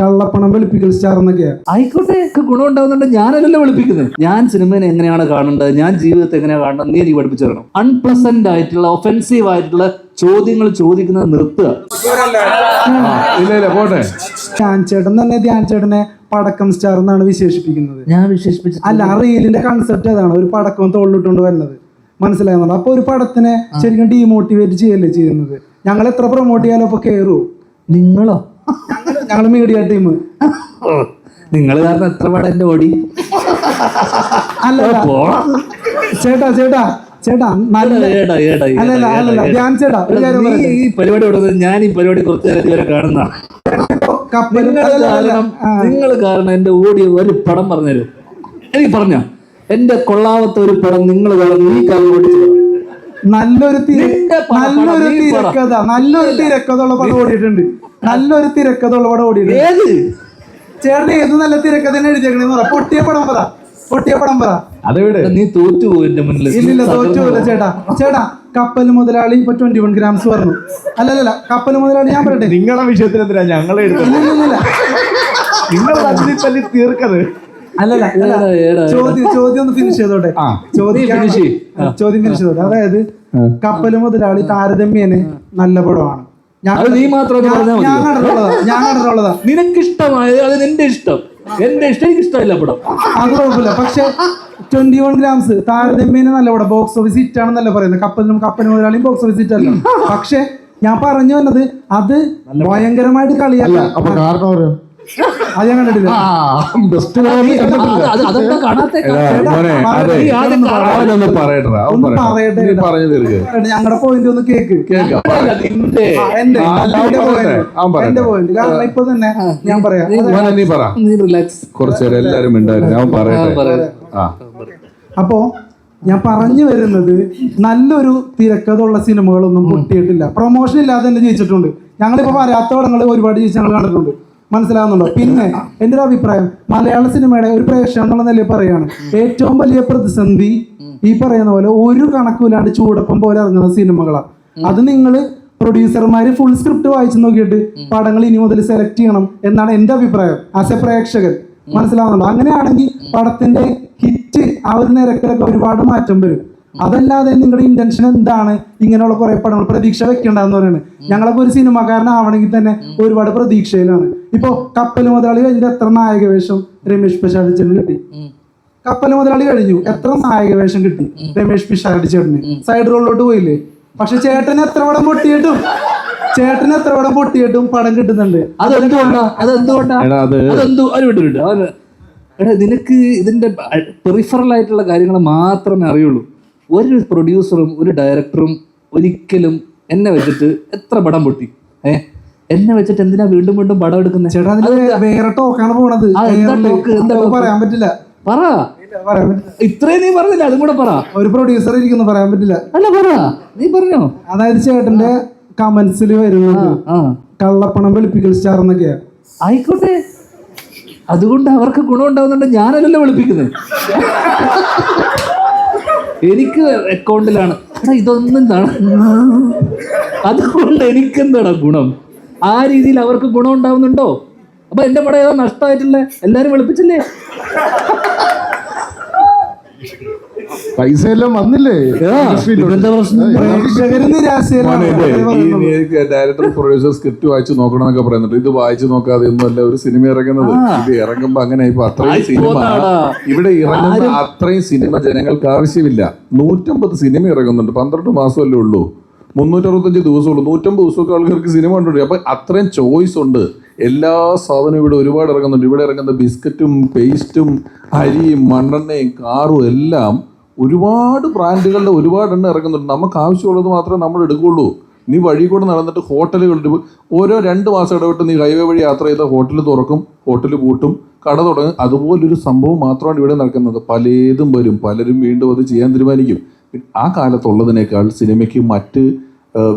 കള്ളപ്പണം വെളുപ്പിക്കൽ സ്റ്റാർ എന്നൊക്കെയാ. ആയിക്കോട്ടെ, ഗുണം ഉണ്ടാവുന്നുണ്ട്. ഞാനല്ലല്ലോ വെളുപ്പിക്കുന്നത്. ഞാൻ സിനിമയെ എങ്ങനെയാണ് കാണേണ്ടത്, ഞാൻ ജീവിതത്തെ എങ്ങനെയാണ് കാണേണ്ടത്, നീ എനിക്ക് പഠിപ്പിച്ചു തരണം. അൺപ്ലസന്റ് ആയിട്ടുള്ള ഒഫെൻസീവ് ആയിട്ടുള്ള ചോദ്യങ്ങൾ ചോദിക്കുന്നത് നിർത്തുക. ഇല്ല പോട്ടെ. ധ്യാൻ ചേട്ടൻ തന്നെ ധ്യാൻ ചേട്ടനെ പടക്കം സ്റ്റാർ എന്നാണ് വിശേഷിപ്പിക്കുന്നത്. ഞാൻ വിശേഷിപ്പിച്ചു അല്ല, ആ റീലിന്റെ കൺസെപ്റ്റ് അതാണ്, ഒരു പടക്കം തോളിലിട്ടുകൊണ്ട് വരുന്നത്. മനസ്സിലാകുന്നുണ്ടോ? അപ്പൊ ഒരു പടത്തിനെ ശരിക്കും ഡീമോട്ടിവേറ്റ് ചെയ്യല്ലേ ചെയ്യുന്നത്. ഞങ്ങൾ എത്ര പ്രൊമോട്ട് ചെയ്യാലോ അപ്പൊ കയറൂ. നിങ്ങളോ? ഞങ്ങള് മീഡിയ ടീം. നിങ്ങൾ കാരണം എത്ര പടം എന്റെ ഓടി. അല്ല ചേട്ടാ ചേട്ടാ ചേട്ടാ അല്ലല്ല ധ്യാൻ ചേട്ടാ ഒരു കാര്യം പറയട്ടെ. ഈ പരിപാടി കൊടുത്തത് ഞാൻ ഈ പരിപാടി കുറച്ച് നേരം ഇതുവരെ കാണുന്ന നിങ്ങൾ കാരണം എന്റെ ഓടി ഒരു പടം പറഞ്ഞുതരും. എനിക്ക് പറഞ്ഞ എന്റെ കൊള്ളാവത്ത ഒരു പടം നിങ്ങൾ കാരണം ഈ കാലം ഓടിച്ചു. നല്ലൊരു തിരക്കഥയുള്ള പടം ഓടിയിട്ടുണ്ട്. നല്ലൊരു തിരക്കഥയുള്ള പടം ഓടിയിട്ടുണ്ട്. ഏത് ചേട്ടൻ ഏത് നല്ല തിരക്കഥ എഴുതിയേക്കണെന്ന് പറ. പൊട്ടിയ പടം പറ. നീ തോറ്റുപോയി എന്റെ മുന്നിൽ. ഇല്ലില്ല, തോറ്റുപോയില്ല ചേട്ടാ. ചേട്ടാ, കപ്പൽ മുതലാളി ഇപ്പൊ 21 ഗ്രാംസ് പറഞ്ഞു. അല്ലല്ല, കപ്പൽ മുതലാളി ഞാൻ പറയട്ടെ. നിങ്ങളുടെ വിഷയത്തിൽ എന്തിനാ ഞങ്ങളെ നിങ്ങൾ തല്ലി തീർക്കത്? അല്ലല്ല, ചോദ്യം ഒന്ന് ഫിനിഷ് ചെയ്തോട്ടെ. ചോദ്യം ഫിനിഷ് ചെയ്തോട്ടെ. അതായത് കപ്പൽ മുതലാളി താരതമ്യേന നല്ല പടമാണ്. ഞാൻ കണ്ടിട്ടുള്ളതാ. നിനക്കിഷ്ടമായത് അത് നിന്റെ ഇഷ്ടം, എന്റെ ഇഷ്ടം എനിക്ക് ഇഷ്ടമില്ല പടം. അത് കുഴപ്പമില്ല. പക്ഷെ 21 ഗ്രാംസ് താരതമ്യേന നല്ല പടം. ബോക്സ് ഓഫീസ് ഹിറ്റ് ആണെന്നല്ല പറയുന്നത്. കപ്പൽ മുതലാളിയും ബോക്സ് ഓഫീസ് ഹിറ്റ് അല്ല. പക്ഷെ ഞാൻ പറഞ്ഞു വന്നത് അത് ഭയങ്കരമായിട്ട് കളിയല്ല. അപ്പൊ കാരണം അത് ഞാൻ കണ്ടിട്ടില്ല. ഞങ്ങളുടെ പോയിന്റ് ഒന്ന് കേക്ക്. എന്റെ പോയിന്റ് കാരണം ഇപ്പൊ തന്നെ ഞാൻ പറയാം. കുറച്ചേരം എല്ലാരും ഉണ്ടായിരുന്നു. ഞാൻ പറയട്ടെ. അപ്പോ ഞാൻ പറഞ്ഞു വരുന്നത്, നല്ലൊരു തിരക്കഥയുള്ള സിനിമകളൊന്നും പൊട്ടിയിട്ടില്ല. പ്രൊമോഷൻ ഇല്ലാതെ തന്നെ ജയിച്ചിട്ടുണ്ട്. ഞങ്ങളിപ്പോ പറയാത്ത പടങ്ങൾ ഒരുപാട് ജയിച്ച് ഞങ്ങൾ കണ്ടിട്ടുണ്ട്. മനസ്സിലാവുന്നുണ്ടോ? പിന്നെ എൻ്റെ ഒരു അഭിപ്രായം, മലയാള സിനിമയുടെ ഒരു പ്രേക്ഷകൻ എന്നുള്ള നിലയിൽ പറയാണ്, ഏറ്റവും വലിയ പ്രതിസന്ധി ഈ പറയുന്ന പോലെ ഒരു കണക്കില്ലാണ്ട് ചൂടപ്പം പോലെ ഇറങ്ങുന്ന സിനിമകളാണ്. അത് നിങ്ങൾ പ്രൊഡ്യൂസർമാര് ഫുൾ സ്ക്രിപ്റ്റ് വായിച്ചു നോക്കിയിട്ട് പടങ്ങൾ ഇനി മുതൽ സെലക്ട് ചെയ്യണം എന്നാണ് എൻ്റെ അഭിപ്രായം ആസ് എ പ്രേക്ഷകൻ. മനസ്സിലാവുന്നുണ്ടോ? അങ്ങനെയാണെങ്കിൽ പടത്തിന്റെ ഹിറ്റ് ആ ഒരു നിരക്കിലൊക്കെ ഒരുപാട് മാറ്റം വരും. അതല്ലാതെ നിങ്ങളുടെ ഇന്റൻഷൻ എന്താണ് ഇങ്ങനെയുള്ള കുറെ പടങ്ങൾ പ്രതീക്ഷ വെക്കേണ്ടതെന്ന് പറയുന്നത്? ഞങ്ങളൊക്കെ ഒരു സിനിമക്കാരനാവണമെങ്കിൽ തന്നെ ഒരുപാട് പ്രതീക്ഷയിലാണ്. ഇപ്പൊ കപ്പൽ മുതലാളി കഴിഞ്ഞിട്ട് എത്ര നായക വേഷം രമേഷ് പിഷാരടി ചേട്ടന് കിട്ടി? കപ്പൽ മുതലാളി കഴിഞ്ഞു, എത്ര നായക വേഷം കിട്ടി രമേഷ് പിഷാരടി ചേട്ടന്? സൈഡ് റോളിലോട്ട് പോയില്ലേ? പക്ഷെ ചേട്ടന് എത്ര പടം പൊട്ടിയിട്ടും പടം കിട്ടുന്നുണ്ട്. നിനക്ക് ഇതിന്റെ പെറിഫറൽ ആയിട്ടുള്ള കാര്യങ്ങൾ മാത്രമേ അറിയുള്ളൂ. ഒരു പ്രൊഡ്യൂസറും ഒരു ഡയറക്ടറും ഒരിക്കലും എന്നെ വെച്ചിട്ട് എത്ര പടം പൊട്ടി, എന്നെ വെച്ചിട്ട് എന്തിനാ വീണ്ടും വീണ്ടും പടം എടുക്കുന്നത്? ചേട്ടാ, വേറെ ടോക്കാണ് പോണത്. പറയാൻ പറ്റില്ല. പറ. ഇത്രയും നീ പറഞ്ഞില്ല, അതും കൂടെ പറ. ഒരു പ്രൊഡ്യൂസർ ഇരിക്കുന്നു, പറയാൻ പറ്റില്ല. അല്ല, പറ, നീ പറഞ്ഞോ. അതായത് ചേട്ടന്റെ കമന്റ്സിൽ വരുന്നത് കള്ളപ്പണം വെളുപ്പിക്കൽ സ്റ്റാർ എന്നൊക്കെയാ. ആയിക്കോട്ടെ, അതുകൊണ്ട് അവർക്ക് ഗുണം ഉണ്ടാവുന്നുണ്ട്. ഞാനല്ലല്ലോ വെളുപ്പിക്കുന്നത്. എനിക്ക് അക്കൗണ്ടിലാണ്. ഇതൊന്നും അതുകൊണ്ട് എനിക്കെന്താടാ ഗുണം? ആ രീതിയിൽ അവർക്ക് ഗുണം ഉണ്ടാവുന്നുണ്ടോ? അപ്പൊ എന്റെ പടം ഏതാ നഷ്ടമായിട്ടില്ല? എല്ലാരും വെളുപ്പിച്ചില്ലേ? പൈസ എല്ലാം വന്നില്ലേ? ഡയറക്ടർ പ്രൊഡ്യൂസർ സ്ക്രിപ്റ്റ് വായിച്ചു നോക്കണം എന്നൊക്കെ പറയുന്നുണ്ട്. ഇത് വായിച്ചു നോക്കാതെ ഒന്നുമല്ല ഒരു സിനിമ ഇറങ്ങുന്നത്. ഇത് ഇറങ്ങുമ്പോ അങ്ങനെ ഇപ്പൊ അത്രയും സിനിമ ഇവിടെ ഇറങ്ങുന്ന അത്രയും സിനിമ ജനങ്ങൾക്ക് ആവശ്യമില്ല. 150 സിനിമ ഇറങ്ങുന്നുണ്ട്. 12 മാസമല്ലേ ഉള്ളൂ, 365 ദിവസമുള്ളൂ. 150 ദിവസമൊക്കെ ആൾക്കാർക്ക് സിനിമ കണ്ടുപിടിക്കും. അപ്പൊ അത്രയും ചോയ്സ് ഉണ്ട്. എല്ലാ സാധനവും ഇവിടെ ഒരുപാട് ഇറങ്ങുന്നുണ്ട്. ഇവിടെ ഇറങ്ങുന്ന ബിസ്ക്കറ്റും പേസ്റ്റും അരിയും മണ്ണെണ്ണയും കാറും എല്ലാം ഒരുപാട് ബ്രാൻഡുകളുടെ ഒരുപാട് എണ്ണം ഇറങ്ങുന്നുണ്ട്. നമുക്ക് ആവശ്യമുള്ളത് മാത്രമേ നമ്മൾ എടുക്കുകയുള്ളൂ. നീ വഴി കൂടെ നടന്നിട്ട് ഹോട്ടലുകളിൽ ഓരോ 2 മാസം ഇടവിട്ട് നീ ഹൈവേ വഴി യാത്ര ചെയ്താൽ ഹോട്ടൽ തുറക്കും, ഹോട്ടൽ പൂട്ടും, കട തുടങ്ങും. അതുപോലൊരു സംഭവം മാത്രമാണ് ഇവിടെ നടക്കുന്നത്. പലതും വരും, പലരും വീണ്ടും അത് ചെയ്യാൻ തീരുമാനിക്കും. ആ കാലത്തുള്ളതിനേക്കാൾ സിനിമയ്ക്ക് മറ്റ്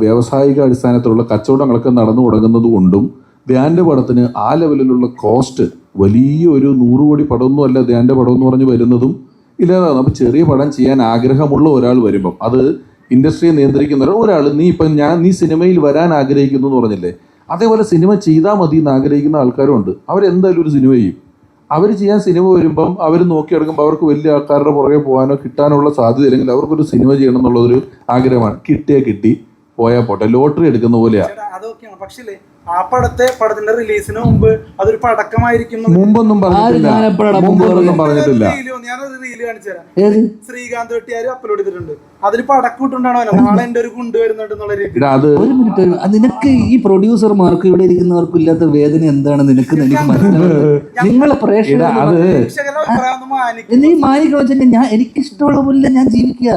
വ്യാവസായിക അടിസ്ഥാനത്തിലുള്ള കച്ചവടങ്ങളൊക്കെ നടന്നു തുടങ്ങുന്നത് കൊണ്ടും ധ്യാൻ്റെ പടത്തിന് ആ ലെവലിലുള്ള കോസ്റ്റ് വലിയൊരു 100 കോടി പടമൊന്നും അല്ല ധ്യാൻ്റെ പടം എന്ന് പറഞ്ഞ് വരുന്നതും ഇല്ലാതാണ്. അപ്പോൾ ചെറിയ പടം ചെയ്യാൻ ആഗ്രഹമുള്ള ഒരാൾ വരുമ്പം, അത് ഇൻഡസ്ട്രിയെ നിയന്ത്രിക്കുന്ന ഒരാൾ, നീ സിനിമയിൽ വരാൻ ആഗ്രഹിക്കുന്നു എന്ന് പറഞ്ഞില്ലേ, അതേപോലെ സിനിമ ചെയ്താൽ മതി എന്ന് ആഗ്രഹിക്കുന്ന ആൾക്കാരും ഉണ്ട്. അവരെന്തായാലും ഒരു സിനിമ ചെയ്യും. അവർ ചെയ്യാൻ സിനിമ വരുമ്പം അവർ നോക്കിയെടുക്കുമ്പോൾ അവർക്ക് വലിയ ആൾക്കാരുടെ പുറകെ പോകാനോ കിട്ടാനുള്ള സാധ്യത ഇല്ലെങ്കിൽ അവർക്കൊരു സിനിമ ചെയ്യണം എന്നുള്ളതൊരു ആഗ്രഹമാണ്. കിട്ടിയാൽ കിട്ടി, പോയാൽ പോട്ടെ, ലോട്ടറി എടുക്കുന്ന പോലെയാ. അതൊക്കെയാണ്. പക്ഷേ ആ പടത്തിന്റെ റിലീസിന് മുമ്പ് അതൊരു പടക്കമായിരിക്കും മുമ്പൊന്നും പറഞ്ഞിട്ടില്ല. ഞാനൊരു റീല് കാണിച്ചു തരാം. ശ്രീകാന്ത് വെട്ടിയാര് അപ്ലോഡ് ചെയ്തിട്ടുണ്ട്. അതിൽ പടക്കം ഇട്ടുണ്ടാണോ നാളെ എന്റെ ഒരു കുണ്ട് വരുന്നുണ്ട് എന്നുള്ള രീതിയിൽ. ഒരു മിനിറ്റ്, നിനക്ക് ഈ പ്രൊഡ്യൂസർമാർക്ക് ഇവിടെ ഇരിക്കുന്നവർക്കും ഇല്ലാത്ത വേദന എന്താണെന്ന് എനിക്ക് മനസ്സിലാവുന്നത്. നിങ്ങളെ പ്രേക്ഷകർ നീ മാനിക്കണം വെച്ചാൽ ഞാൻ എനിക്കിഷ്ടമുള്ള പോലെ ഞാൻ ജീവിക്കുക,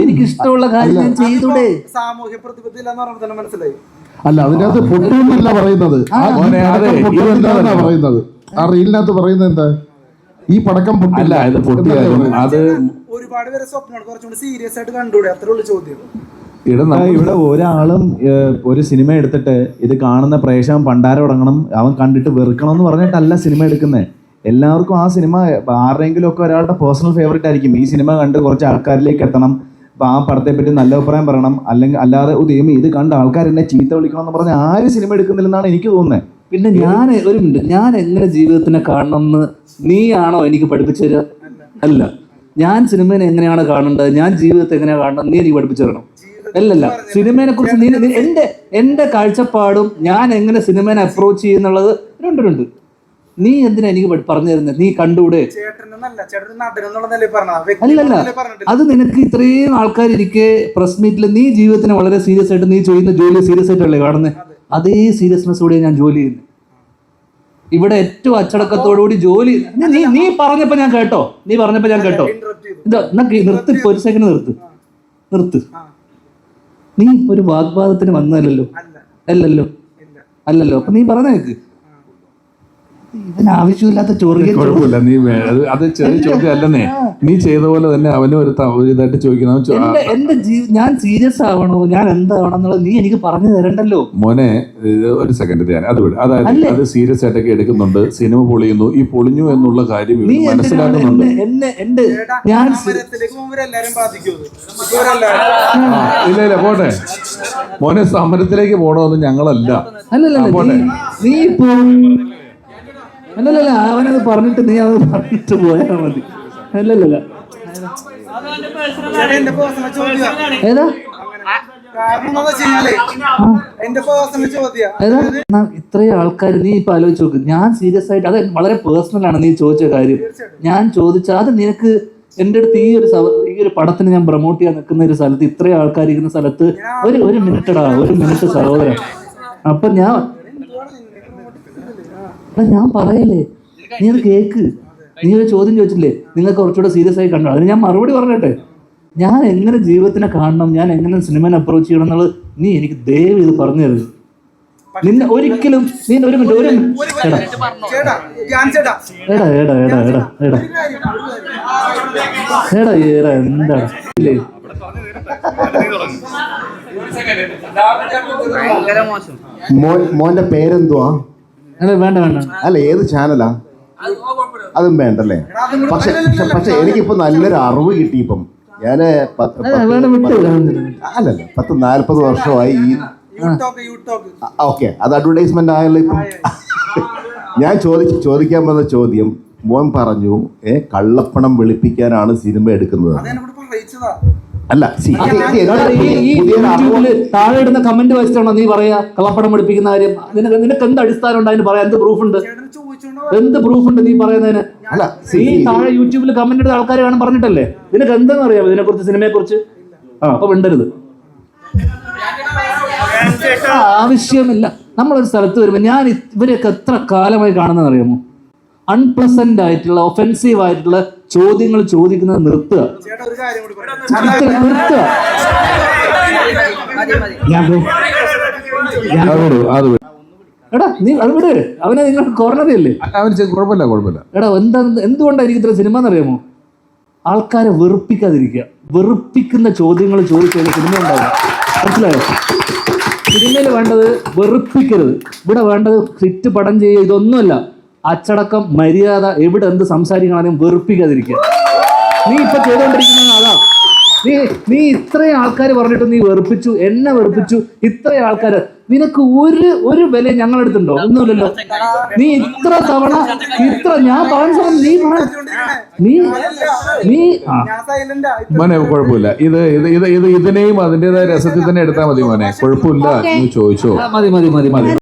എനിക്കിഷ്ടമുള്ള കാര്യം ഞാൻ ചെയ്തൂടെ. സാമൂഹ്യ പ്രതിബദ്ധത എന്ന് പറഞ്ഞാൽ തന്നെ മനസ്സിലായി. അല്ല, അതിനകത്ത് പൊട്ടുന്നല്ല പറയുന്നത്, പറയുന്നത് ആ റീലിനകത്ത് പറയുന്നത് എന്താ, ഈ പടക്കം പൊട്ടില്ല, അത് ഒരുപാട് പേരെ സ്വപ്നമാണ് കുറച്ചുകൂടി സീരിയസ് ആയിട്ട് കണ്ടുകൂടെ, അത്രേ ഉള്ളൂ ചോദ്യം. ഇവിടെ ഒരാളും ഒരു സിനിമ എടുത്തിട്ട് ഇത് കാണുന്ന പ്രേക്ഷകൻ പണ്ടാരം തുടങ്ങണം, അവൻ കണ്ടിട്ട് വെറുക്കണം എന്ന് പറഞ്ഞിട്ടല്ല സിനിമ എടുക്കുന്നത്. എല്ലാവർക്കും ആ സിനിമ ആരുടെയെങ്കിലും ഒക്കെ ഒരാളുടെ പേഴ്സണൽ ഫേവറേറ്റ് ആയിരിക്കും. ഈ സിനിമ കണ്ട് കുറച്ച് ആൾക്കാരിലേക്ക് എത്തണം, അപ്പം ആ പടത്തെ പറ്റി നല്ല അഭിപ്രായം പറയണം, അല്ലെങ്കിൽ അല്ലാതെ ദൈവം ഇത് കണ്ട ആൾക്കാർ എന്നെ ചീത്ത വിളിക്കണം എന്ന് പറഞ്ഞാൽ ആരും സിനിമ എടുക്കുന്നില്ലെന്നാണ് എനിക്ക് തോന്നുന്നത്. പിന്നെ ഞാൻ ഒരു മിനിറ്റ്, ഞാൻ എങ്ങനെ ജീവിതത്തിനെ കാണണം എന്ന് നീയാണോ എനിക്ക് പഠിപ്പിച്ചു തരിക? അല്ല, ഞാൻ സിനിമയെ എങ്ങനെയാണ് കാണേണ്ടത്, ഞാൻ ജീവിതത്തെ എങ്ങനെയാണ് കാണണം നീ എനിക്ക് പഠിപ്പിച്ചു തരണം. അല്ലല്ല, സിനിമയെ കുറിച്ച് നീ എന്റെ കാഴ്ചപ്പാടും ഞാൻ എങ്ങനെ സിനിമയെ അപ്രോച്ച് ചെയ്യുന്നുള്ളത് രണ്ടുണ്ട്. നീ എന്തിനാ എനിക്ക് പറഞ്ഞു തരുന്നത്? നീ കണ്ടൂടെ? അല്ലല്ല, അത് നിനക്ക് ഇത്രയും ആൾക്കാരിരിക്കെ പ്രസ് മീറ്റിൽ നീ ജീവിതത്തിന് വളരെ സീരിയസ് ആയിട്ട് നീ ചെയ്യുന്ന ജോലി സീരിയസ് ആയിട്ടല്ലേ കാണുന്നത്? അതേ സീരിയസ്നെസ്സോടെ ഞാൻ ജോലി ചെയ്യുന്നു. ഇവിടെ ഏറ്റവും അച്ചടക്കത്തോടുകൂടി ജോലി. നീ പറഞ്ഞപ്പോ ഞാൻ കേട്ടോ, ഇതാ നിർത്ത്, ഇപ്പൊ ഒരു സെക്കൻഡ് നിർത്ത്. നീ ഒരു വാഗ്വാദത്തിന് വന്നതല്ലോ, അല്ലല്ലോ. അപ്പൊ നീ പറഞ്ഞേക്ക്, ആവശ്യമില്ലാത്ത കുഴപ്പമില്ല. നീ അത് ചെറിയ ചോദ്യം അല്ലെന്നേ, നീ ചെയ്ത പോലെ തന്നെ അവനും ഒരു ഇതായിട്ട് ചോദിക്കണം. ഞാൻ സീരിയസ് ആവണോ, ഞാൻ എന്താവണം എന്നുള്ളത് നീ എനിക്ക് പറഞ്ഞു തരണ്ടല്ലോ. മോനെ ഒരു സെക്കൻഡ്, അതായത് അത് സീരിയസ് ആയിട്ടൊക്കെ എടുക്കുന്നുണ്ട്, സിനിമ പൊളിയുന്നു. ഈ പൊളിഞ്ഞു എന്നുള്ള കാര്യം മനസ്സിലാക്കുന്നുണ്ട്. ഇല്ല പോട്ടെ മോനെ, സമരത്തിലേക്ക് പോകണമെന്ന് ഞങ്ങളല്ല. നീ ഇപ്പോ അല്ലല്ല, അവനത് പറഞ്ഞിട്ട് നീ അത് പറഞ്ഞിട്ട് പോയാൽ മതി. അല്ലല്ല, ഏതാ ഇത്രയും ആൾക്കാർ നീ ഇപ്പൊ ആലോചിച്ച് നോക്ക്. ഞാൻ സീരിയസ് ആയിട്ട്, അത് വളരെ പേഴ്സണൽ ആണ് നീ ചോദിച്ച കാര്യം. ഞാൻ ചോദിച്ച അത് നിനക്ക് എൻ്റെ അടുത്ത് ഈ ഒരു പടത്തിന് ഞാൻ പ്രൊമോട്ട് ചെയ്യാൻ നിൽക്കുന്ന ഒരു സ്ഥലത്ത് ഇത്രയും ആൾക്കാർ ഇരിക്കുന്ന സ്ഥലത്ത് ഒരു മിനിറ്റ് സഹോദരൻ. അപ്പൊ ഞാൻ പറയല്ലേ, നീ അത് കേക്ക്. നീ ഒരു ചോദ്യം ചോദിച്ചില്ലേ, നിങ്ങൾക്ക് കുറച്ചുകൂടെ സീരിയസ് ആയി കണ്ടോ? അതിന് ഞാൻ മറുപടി പറഞ്ഞിട്ടെ. ഞാൻ എങ്ങനെ ജീവിതത്തിനെ കാണണം, ഞാൻ എങ്ങനെ സിനിമനെ അപ്രോച്ച് ചെയ്യണം എന്നുള്ളത് നീ എനിക്ക് ദയവ് ഇത് പറഞ്ഞു തരുത്. നിന്നെ ഒരിക്കലും നീ ഒരു മിനിറ്റ് എടാ എന്താണ് ഇല്ലേ? മോന്റെ പേരെന്തുവാ? വേണ്ട അല്ല, ഏത് ചാനലാ? അതും വേണ്ടല്ലേ. പക്ഷെ എനിക്കിപ്പോ നല്ലൊരു അറിവ് കിട്ടി. ഇപ്പം ഞാന് 40 വർഷമായി ഈ ഓക്കെ, അത് അഡ്വർടൈസ്മെന്റ് ആയല്ലോ. ഇപ്പം ഞാൻ ചോദിക്കാൻ വന്ന ചോദ്യം, മോൻ പറഞ്ഞു കള്ളപ്പണം വെളുപ്പിക്കാനാണ് സിനിമ എടുക്കുന്നത്. അല്ല, താഴെ ഇടുന്ന കമന്റ് വായിച്ചിട്ടാണോ നീ പറയാ കള്ളപ്പണം പഠിപ്പിക്കുന്ന കാര്യം? നിനക്ക് എന്ത് അടിസ്ഥാനം ഉണ്ട് അതിന് പറയാൻ? എന്ത് പ്രൂഫ് ഉണ്ട് നീ പറയുന്നതിന്? നീ താഴെ യൂട്യൂബിൽ കമന്റ് ഇടുന്ന ആൾക്കാർ കാണാൻ പറഞ്ഞിട്ടല്ലേ? നിനക്ക് എന്താണെന്ന് അറിയാമോ ഇതിനെ കുറിച്ച്, സിനിമയെ കുറിച്ച്? അപ്പൊ മിണ്ടരുത്. ആവശ്യമില്ല. നമ്മളൊരു സ്ഥലത്ത് വരുമ്പോൾ ഞാൻ ഇവരെയൊക്കെ എത്ര കാലമായി കാണുന്നതെന്ന് അറിയാമോ? അൺപ്ലസന്റ് ആയിട്ടുള്ള, ഒഫെൻസീവ് ആയിട്ടുള്ള ചോദ്യങ്ങൾ ചോദിക്കുന്നത് നിർത്തുക. എടാ നീ അത് വിട്, അവനെ നിങ്ങൾ കോർണറിയല്ലേ? കുഴപ്പമില്ല. എടാ എന്തുകൊണ്ടായിരിക്കും ഇത്ര സിനിമ എന്നറിയാമോ? ആൾക്കാരെ വെറുപ്പിക്കാതിരിക്കുക. വെറുപ്പിക്കുന്ന ചോദ്യങ്ങൾ ചോദിച്ചാൽ സിനിമ ഉണ്ടാവില്ല. മനസ്സിലായോ? സിനിമയിൽ വേണ്ടത് വെറുപ്പിക്കരുത്. ഇവിടെ വേണ്ടത് ഹിറ്റ് പടം ചെയ്യുക, ഇതൊന്നുമല്ല. അച്ചടക്കം, മര്യാദ, എവിടെ എന്ത് സംസാരിക്കണമെങ്കിലും വെറുപ്പിക്കാതിരിക്കുക. നീ ഇപ്പൊ ചെയ്തുകൊണ്ടിരിക്കുന്നത് അതാ. നീ ഇത്രയും ആൾക്കാർ പറഞ്ഞിട്ട് നീ വെറുപ്പിച്ചു, എന്നെ വെറുപ്പിച്ചു. ഇത്രയും ആൾക്കാർ നിനക്ക് ഒരു വില ഞങ്ങളെടുത്തുണ്ടോ? ഒന്നുമില്ലല്ലോ. നീ ഇത്ര തവണ ഞാൻ പറഞ്ഞ സമയം നീ മോനെ കുഴപ്പമില്ല. ഇതിനെയും അതിൻ്റെതായ രസത്തിൽ തന്നെ എടുത്താൽ മതി മോനെ, കുഴപ്പമില്ല. നീ ചോദിച്ചോ. മതി